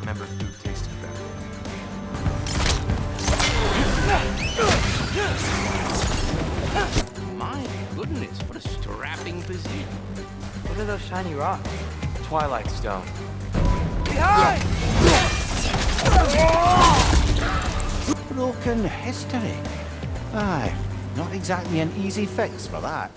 remember food tasting better. My goodness, what a strapping physique. What are those shiny rocks? Twilight Stone. Behind! Broken history. Aye, not exactly an easy fix for that.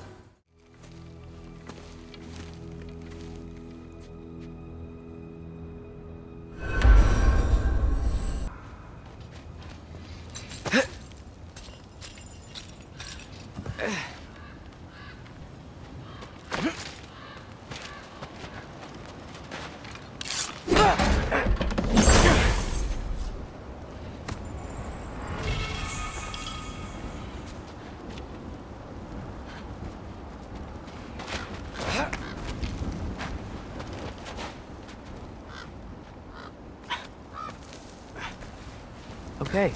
Okay,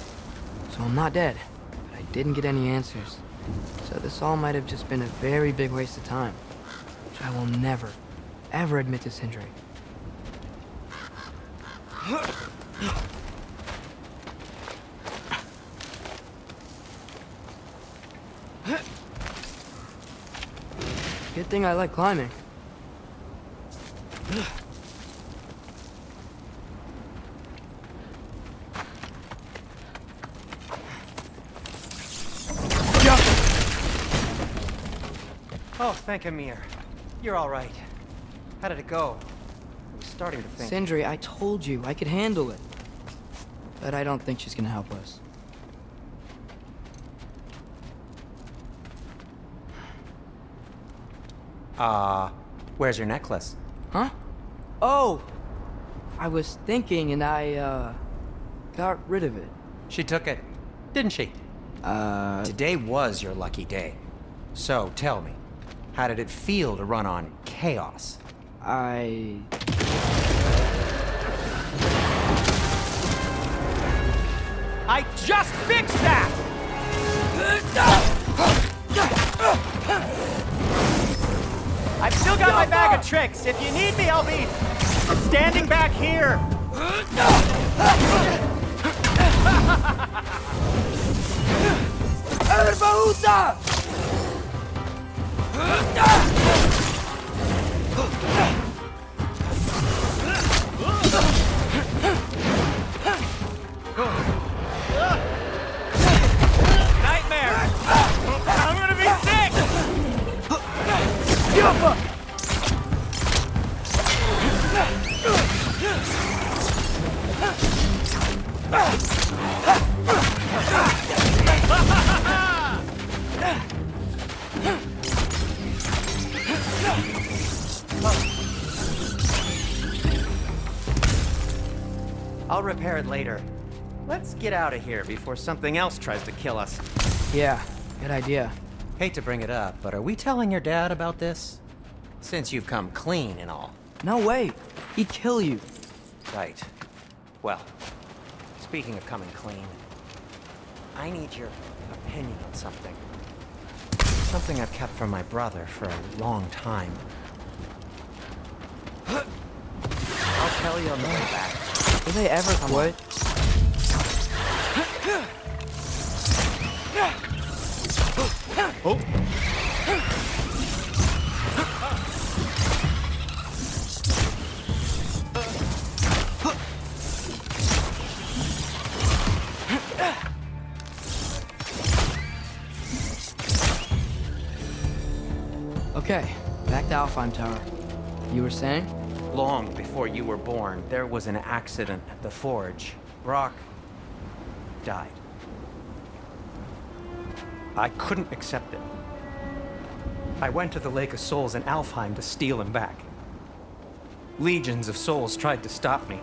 so I'm not dead, but I didn't get any answers. So this all might have just been a very big waste of time, which I will never, ever admit to Sindri. Good thing I like climbing. Oh, thank Amir. You're all right. How did it go? I was starting to think... Sindri, I told you I could handle it. But I don't think she's gonna help us. Where's your necklace? Huh? Oh! I was thinking and I, got rid of it. She took it, didn't she? Today was your lucky day. So, tell me, how did it feel to run on chaos? I just fixed that! I've still got my bag of tricks. If you need me, I'll be standing back here. Nightmare! I'm gonna be sick! I'll repair it later. Let's get out of here before something else tries to kill us. yeah, good idea. Hate to bring it up, but are we telling your dad about this? Since you've come clean and all. No way. He'd kill you. Right. Well, speaking of coming clean, I need your opinion on something. Something I've kept from my brother for a long time. I'll tell you on the way back. Will they ever quit? Oh! Okay, back to Alfheim Tower. You were saying? Long before you were born, there was an accident at the forge. Brock died. I couldn't accept it. I went to the Lake of Souls in Alfheim to steal him back. Legions of souls tried to stop me.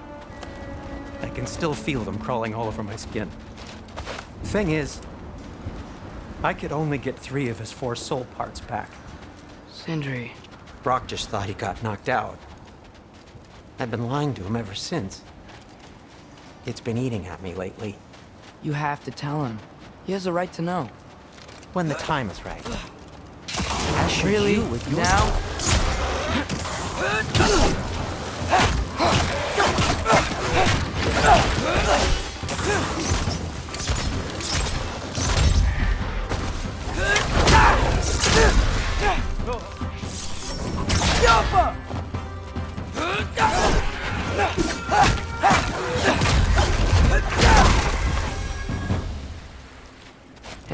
I can still feel them crawling all over my skin. Thing is, I could only get 3 of his 4 soul parts back. Sindri. Brock just thought he got knocked out. I've been lying to him ever since. It's been eating at me lately. You have to tell him. He has a right to know. When the time is right. As should Really? you with your... Now?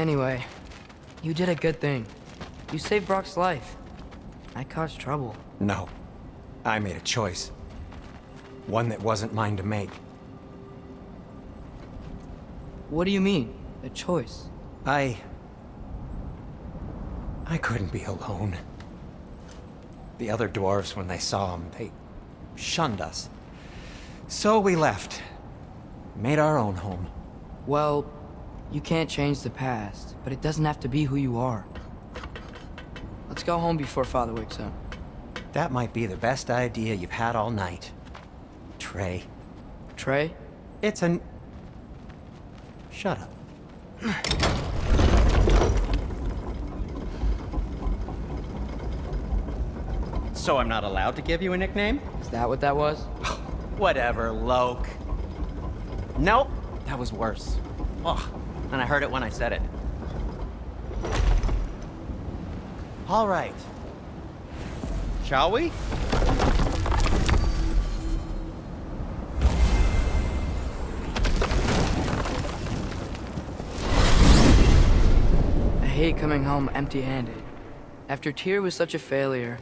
Anyway, you did a good thing. You saved Brock's life. I caused trouble. No. I made a choice. One that wasn't mine to make. What do you mean? A choice? I couldn't be alone. The other dwarves, when they saw him, they shunned us. So we left. Made our own home. Well, you can't change the past, but it doesn't have to be who you are. Let's go home before Father wakes up. That might be the best idea you've had all night. Trey. Trey? It's an... Shut up. So I'm not allowed to give you a nickname? Is that what that was? Whatever, Loke. Nope, that was worse. Ugh, and I heard it when I said it. All right. Shall we? I hate coming home empty-handed. After Tyr was such a failure,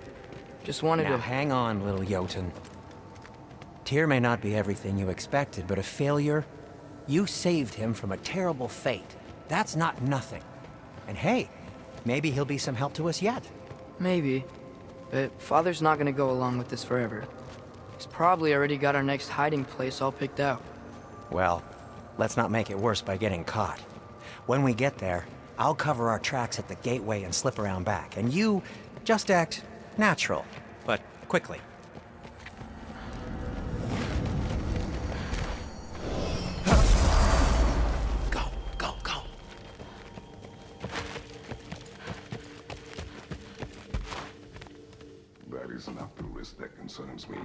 just wanted Now to... hang on, little Jotun. Tyr may not be everything you expected, but a failure? You saved him from a terrible fate. That's not nothing. And hey, maybe he'll be some help to us yet. Maybe. But Father's not gonna go along with this forever. He's probably already got our next hiding place all picked out. Well, let's not make it worse by getting caught. When we get there, I'll cover our tracks at the gateway and slip around back, and you just act natural, but quickly. Go, go, go. That is not the risk that concerns me.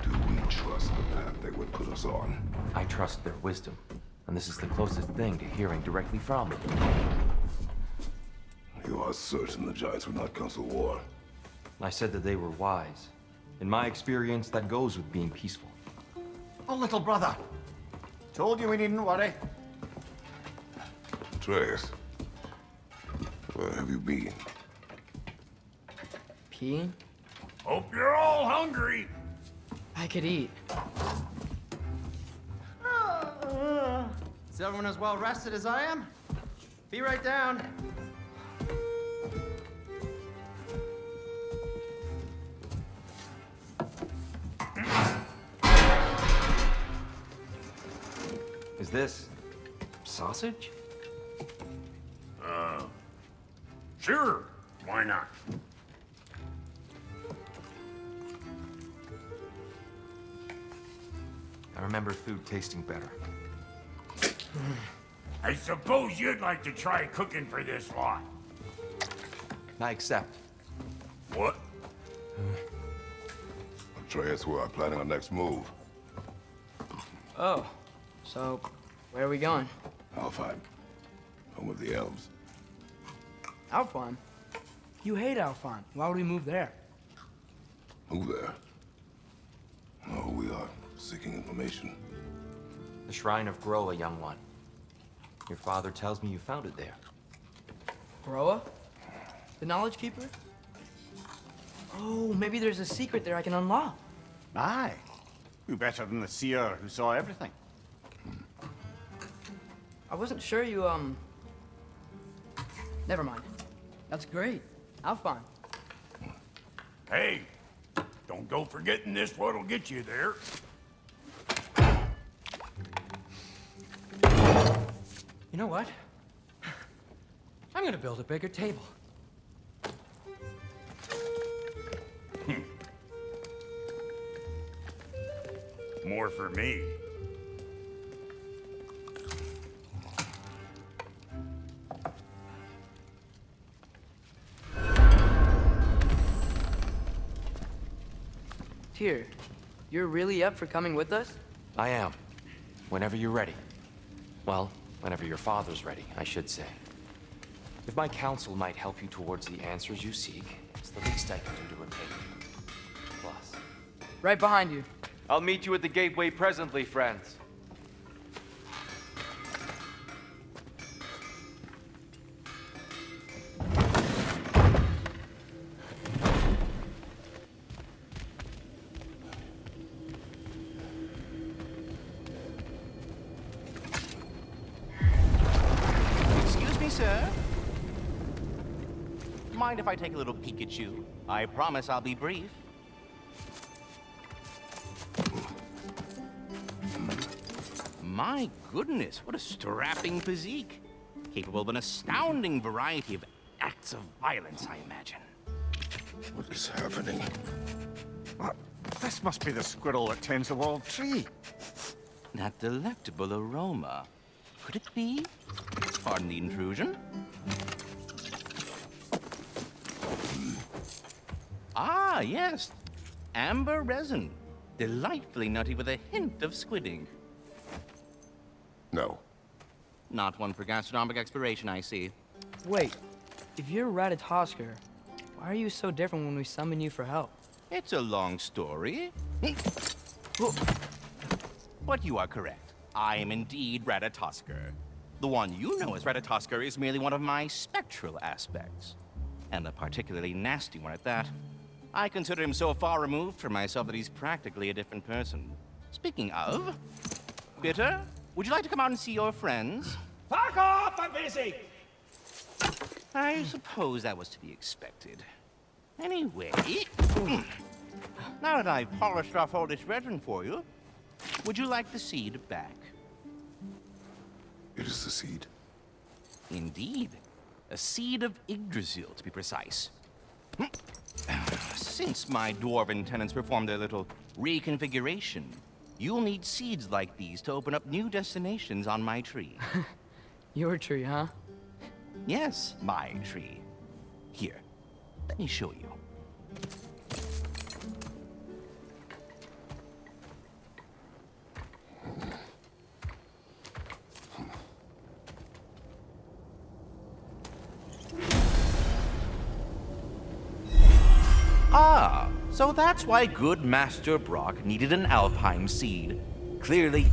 Do we trust the path they would put us on? I trust their wisdom, and this is the closest thing to hearing directly from them. You are certain the Giants would not counsel war? I said that they were wise. In my experience, that goes with being peaceful. Oh, little brother. Told you we needn't worry. Atreus, where have you been? Peeing? Hope you're all hungry. I could eat. Is everyone as well rested as I am? Be right down. Is this sausage? Sure, why not? I remember food tasting better. I suppose you'd like to try cooking for this lot. I accept. What? Atreus, we are planning our next move. Oh, so where are we going? Alfheim, home of the elves. Alfheim? You hate Alfheim. Why would we move there? Who there? Oh, we are seeking information. The Shrine of Groa, young one. Your father tells me you found it there. Groa? The Knowledge Keeper? Oh, maybe there's a secret there I can unlock. Aye. Who better than the seer who saw everything? I wasn't sure you, Never mind. That's great. Alfheim. Hey, don't go forgetting this what'll get you there. You know what? I'm gonna build a bigger table. More for me. Tyr, you're really up for coming with us? I am. Whenever you're ready. Well, whenever your father's ready, I should say. If my counsel might help you towards the answers you seek, it's the least I can do to repay you. Plus, Right behind you. I'll meet you at the gateway presently, friends. mind if I take a little peek at you? I promise I'll be brief. My goodness, what a strapping physique. Capable of an astounding variety of acts of violence, I imagine. What is happening? This must be the squirrel that tends the world tree. That delectable aroma. Could it be? Pardon the intrusion. Ah, yes. Amber resin. Delightfully nutty with a hint of squid ink. No. Not one for gastronomic exploration, I see. Wait, if you're Ratatosker, why are you so different when we summon you for help? It's a long story. But you are correct. I am indeed Ratatosker. The one you know as Ratatosker is merely one of my spectral aspects. And a particularly nasty one at that. I consider him so far removed from myself that he's practically a different person. Speaking of, Bitter, would you like to come out and see your friends? Fuck off! I'm busy! I suppose that was to be expected. Anyway, now that I've polished off all this resin for you, would you like the seed back? It is the seed. Indeed. A seed of Yggdrasil, to be precise. Since my dwarven tenants performed their little reconfiguration, you'll need seeds like these to open up new destinations on my tree. Your tree, huh? Yes, my tree. Here, let me show you. Ah, so that's why good Master Brock needed an Alfheim seed. Clearly,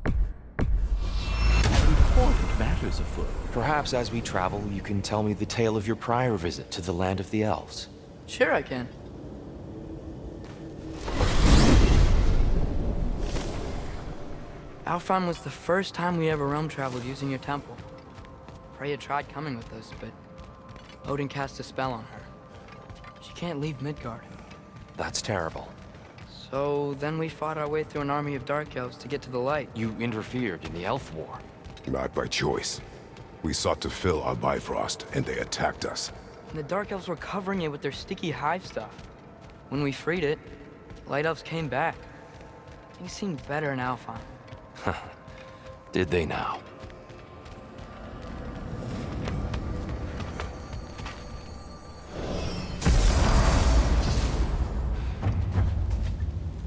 important matters afoot. Perhaps as we travel, you can tell me the tale of your prior visit to the land of the elves. Sure I can. Alfheim was the first time we ever realm traveled using your temple. Freya tried coming with us, but Odin cast a spell on her. She can't leave Midgard. That's terrible. So then we fought our way through an army of dark elves to get to the light. You interfered in the elf war. Not by choice. We sought to fill our Bifrost, and they attacked us. And the dark elves were covering it with their sticky hive stuff. When we freed it, light elves came back. Things seemed better in Alfheim. Did they now?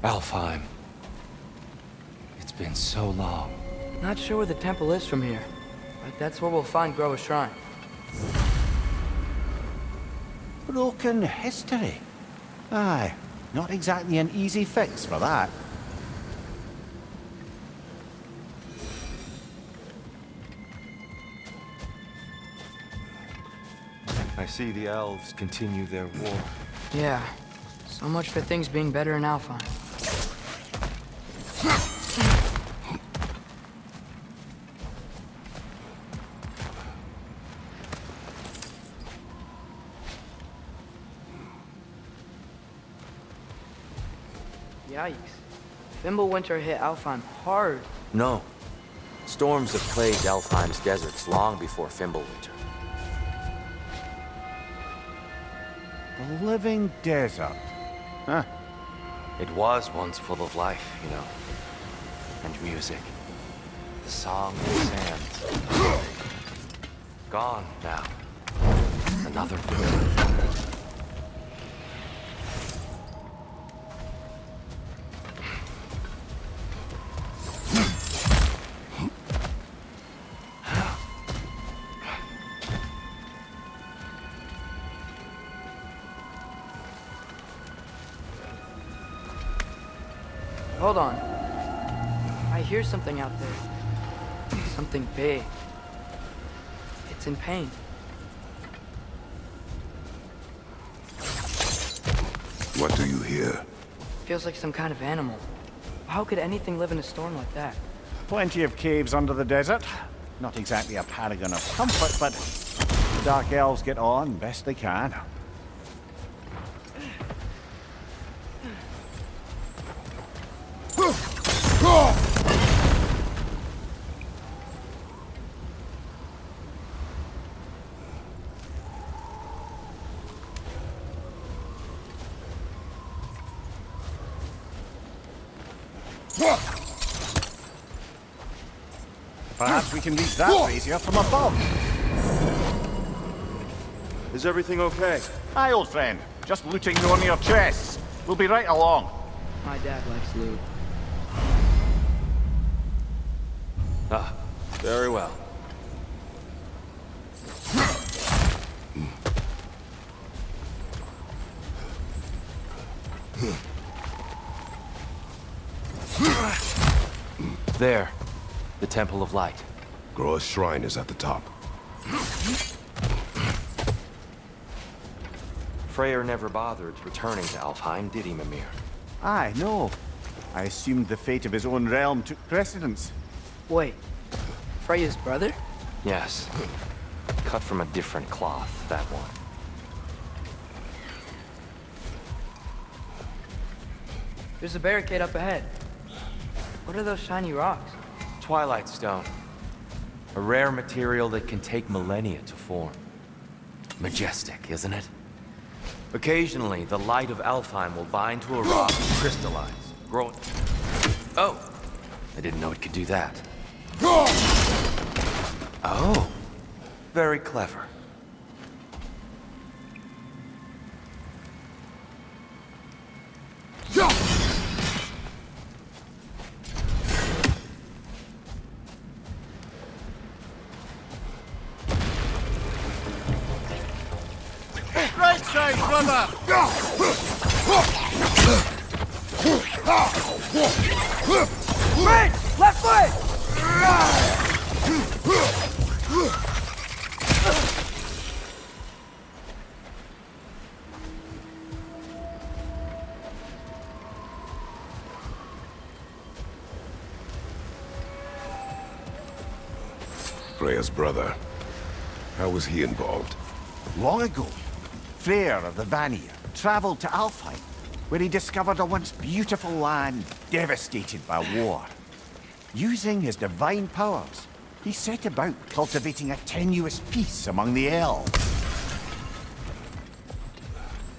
Alfheim. It's been so long. Not sure where the temple is from here, but that's where we'll find Groa's shrine. Broken history. Aye, not exactly an easy fix for that. I see the elves continue their war. Yeah, so much for things being better in Alfheim. Yikes. Fimbulwinter hit Alfheim hard. No. Storms have plagued Alfheim's deserts long before Fimbulwinter. The living desert. Huh. It was once full of life, you know. And music. The song of the sands. Gone now. Another village. Hold on. I hear something out there. Something big. It's in pain. What do you hear? Feels like some kind of animal. How could anything live in a storm like that? Plenty of caves under the desert. Not exactly a paragon of comfort, but the Dark Elves get on best they can. Perhaps we can reach that brazier from above. Is everything okay? Aye, old friend. Just looting on your chests. We'll be right along. My dad likes loot. Ah, very well. There, the Temple of Light. Groa's shrine is at the top. Freyr never bothered returning to Alfheim, did he, Mimir? Aye, no. I assumed the fate of his own realm took precedence. Wait, Freya's brother? Yes. Cut from a different cloth, that one. There's a barricade up ahead. What are those shiny rocks? Twilight Stone. A rare material that can take millennia to form. Majestic, isn't it? Occasionally, the light of Alfheim will bind to a rock and crystallize, growing... Oh! I didn't know it could do that. Oh! Very clever. Right side, brother! Right! Left foot! Freya's brother. How was he involved? Long ago, Freyr of the Vanir traveled to Alfheim, where he discovered a once beautiful land devastated by war. Using his divine powers, he set about cultivating a tenuous peace among the elves.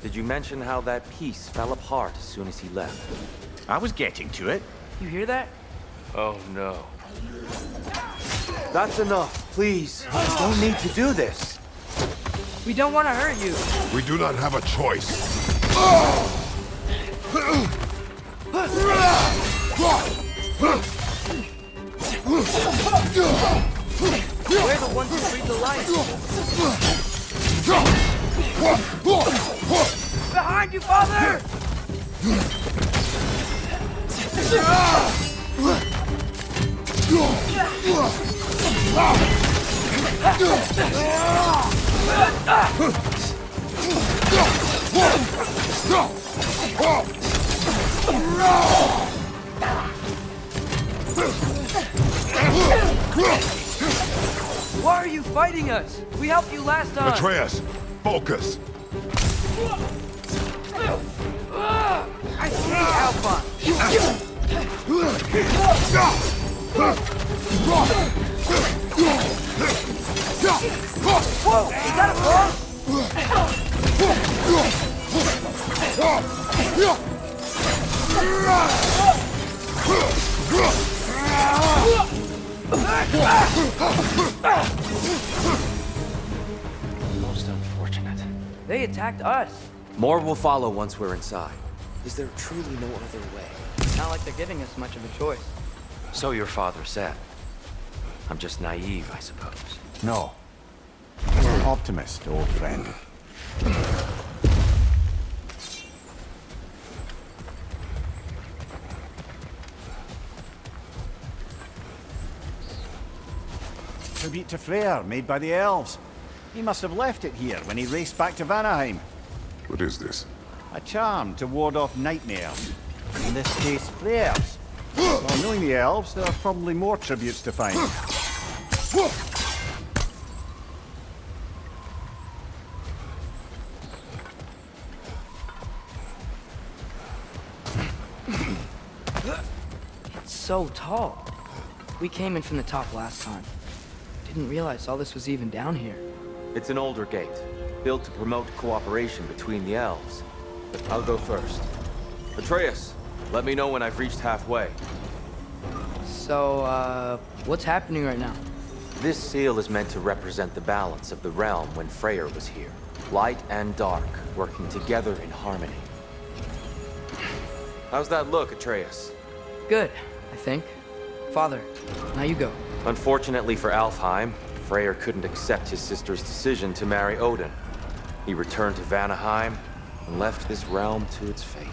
Did you mention how that peace fell apart as soon as he left? I was getting to it. You hear that? Oh no. That's enough, please. You don't need to do this. We don't want to hurt you. We do not have a choice. We're the ones who breathe the light. Behind you, father! Why are you fighting us? We helped you last time. Atreus, focus. I hate Alpha. Whoa! Is that a frog? Most unfortunate. They attacked us. More will follow once we're inside. Is there truly no other way? Not like they're giving us much of a choice. So your father said. I'm just naive, I suppose. No. You're an optimist, old friend. Tribute to Freyr, made by the elves. He must have left it here when he raced back to Vanaheim. What is this? A charm to ward off nightmares. In this case, Freyr's. Well, knowing the elves, there are probably more tributes to find. It's so tall. We came in from the top last time. Didn't realize all this was even down here. It's an older gate, built to promote cooperation between the elves. But I'll go first. Atreus, let me know when I've reached halfway. So, what's happening right now? This seal is meant to represent the balance of the realm when Freyr was here. Light and dark, working together in harmony. How's that look, Atreus? Good, I think. Father, now you go. Unfortunately for Alfheim, Freyr couldn't accept his sister's decision to marry Odin. He returned to Vanaheim and left this realm to its fate.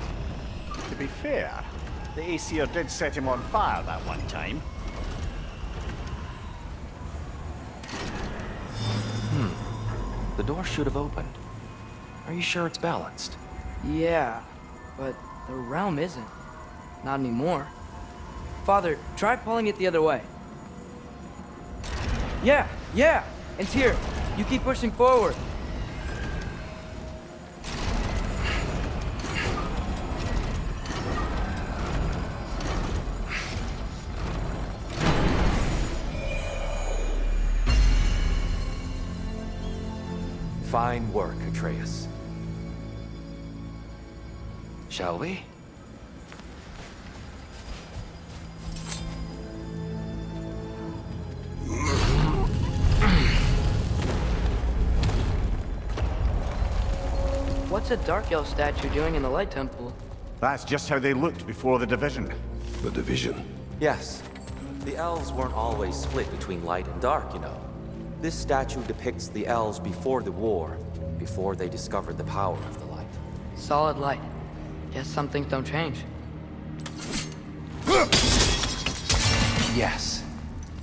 To be fair, the Aesir did set him on fire that one time. The door should have opened. Are you sure it's balanced? Yeah, but the realm isn't. Not anymore. Father, try pulling it the other way. Yeah, it's here. You keep pushing forward. Fine work, Atreus. Shall we? What's a Dark Elf statue doing in the Light Temple? That's just how they looked before the division. The division. Yes. The elves weren't always split between light and dark, you know. This statue depicts the elves before the war, before they discovered the power of the light. Solid light. Guess some things don't change. Yes.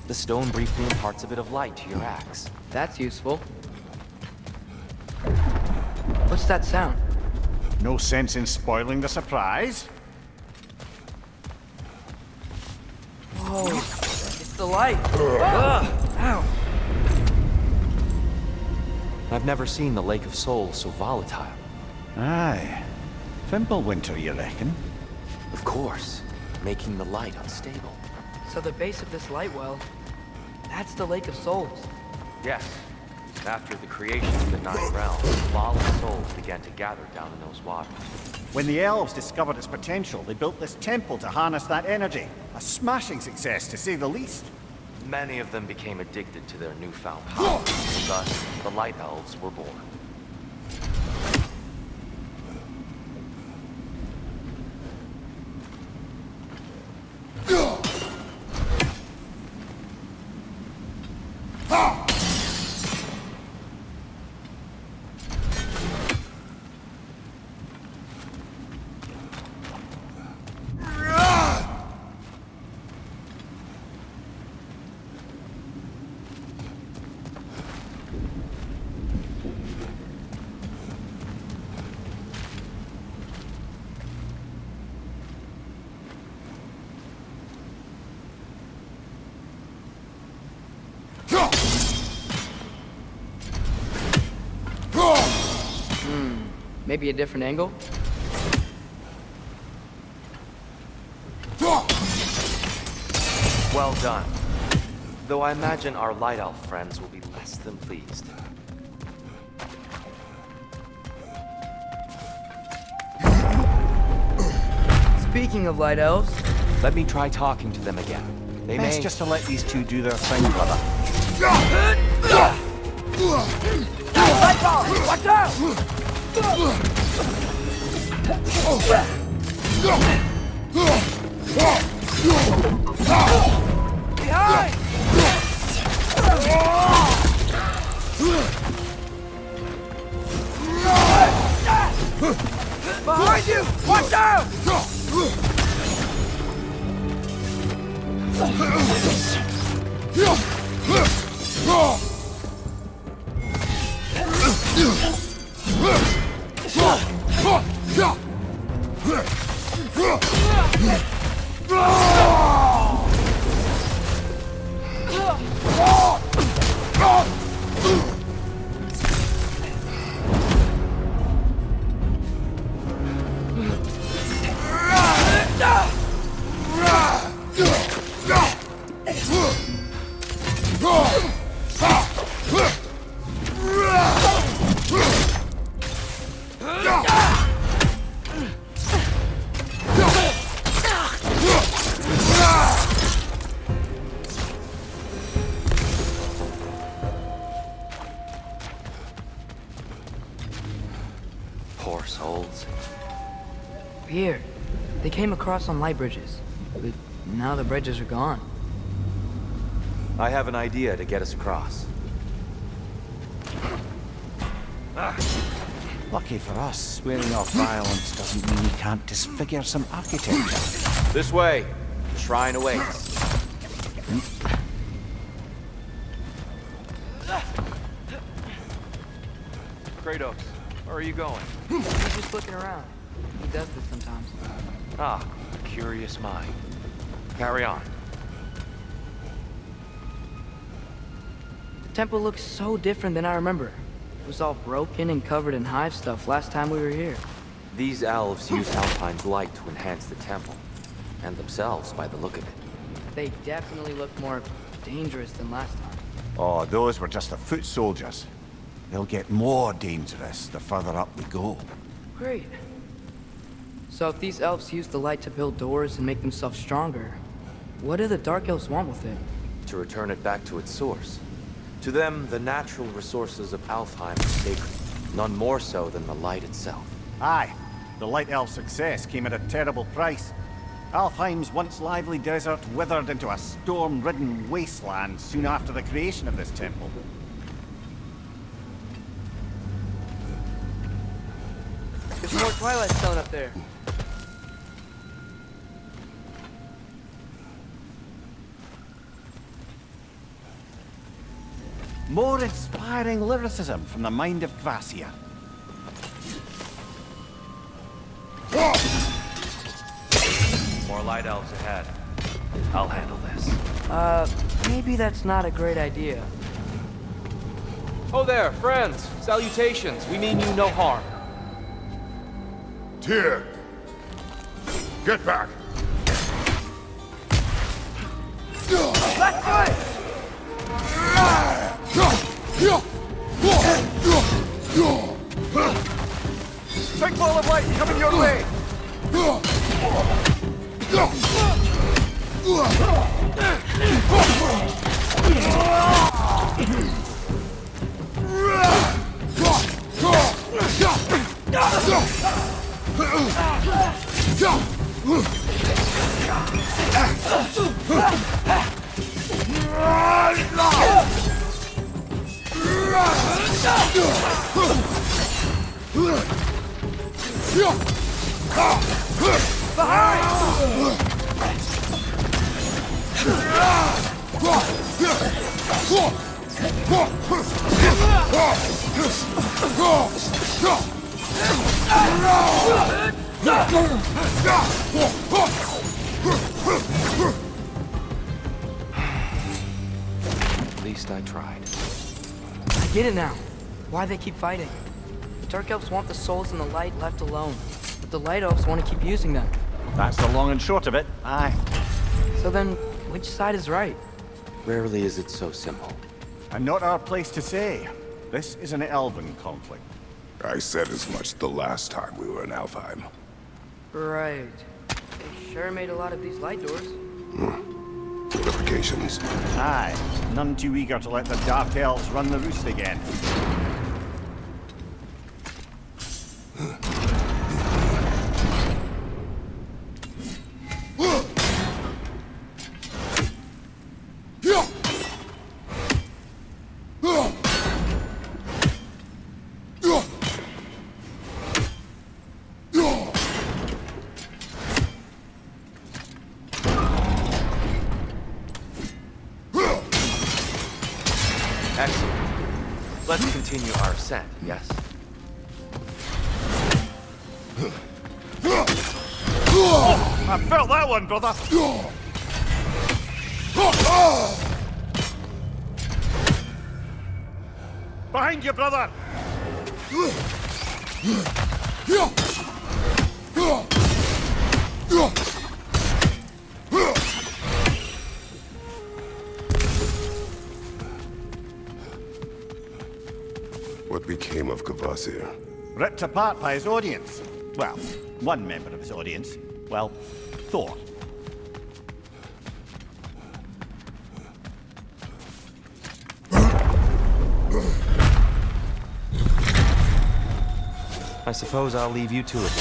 The stone briefly imparts a bit of light to your axe. That's useful. What's that sound? No sense in spoiling the surprise. Whoa, it's the light. Ow. I've never seen the Lake of Souls so volatile. Aye. Fimbulwinter, you reckon? Of course, making the light unstable. So the base of this light well, that's the Lake of Souls. Yes. After the creation of the Nine Realms, fallen souls began to gather down in those waters. When the elves discovered its potential, they built this temple to harness that energy. A smashing success, to say the least. Many of them became addicted to their newfound power. Thus, the Light Elves were born. Maybe a different angle? Well done. Though I imagine our Light Elf friends will be less than pleased. Speaking of Light Elves, Let me try talking to them again. They Best may... just to let these two do their thing, brother. light ball! Watch out! Behind! Behind you! Watch out! came across on light bridges. But now the bridges are gone. I have an idea to get us across. Lucky for us, swearing off violence doesn't mean you can't disfigure some architecture. This way. The shrine awaits. Kratos, where are you going? He's just looking around. He does this sometimes. Ah, curious mind. Carry on. The temple looks so different than I remember. It was all broken and covered in hive stuff last time we were here. These elves used Alpine's light to enhance the temple. And themselves, by the look of it. They definitely look more dangerous than last time. Oh, those were just the foot soldiers. They'll get more dangerous the further up we go. Great. So if these elves use the light to build doors and make themselves stronger, what do the Dark Elves want with it? To return it back to its source. To them, the natural resources of Alfheim are sacred. None more so than the light itself. Aye, the Light Elf's success came at a terrible price. Alfheim's once lively desert withered into a storm-ridden wasteland soon after the creation of this temple. There's more Twilight Stone up there. More inspiring lyricism from the mind of Gracia. More light elves ahead. I'll handle this. Maybe that's not a great idea. Oh there, friends. Salutations. We mean you no harm. Tyr! Get back! Big ball of light coming your way! At least I tried. I get it now. Why they keep fighting. The Dark Elves want the souls and the light left alone. But the Light Elves want to keep using them. That's the long and short of it, aye. So then, which side is right? Rarely is it so simple. And not our place to say. This is an elven conflict. I said as much the last time we were in Alfheim. Right. They sure made a lot of these light doors. Fortifications. Aye, none too eager to let the Dark Elves run the roost again. Excellent. Let's continue our ascent, yes? I felt that one, brother! Behind you, brother! What became of Kvasir? Ripped apart by his audience. Well, one member of his audience. Well, Thor. I suppose I'll leave you to it.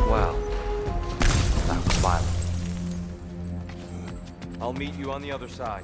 Wow. That was violent. I'll meet you on the other side.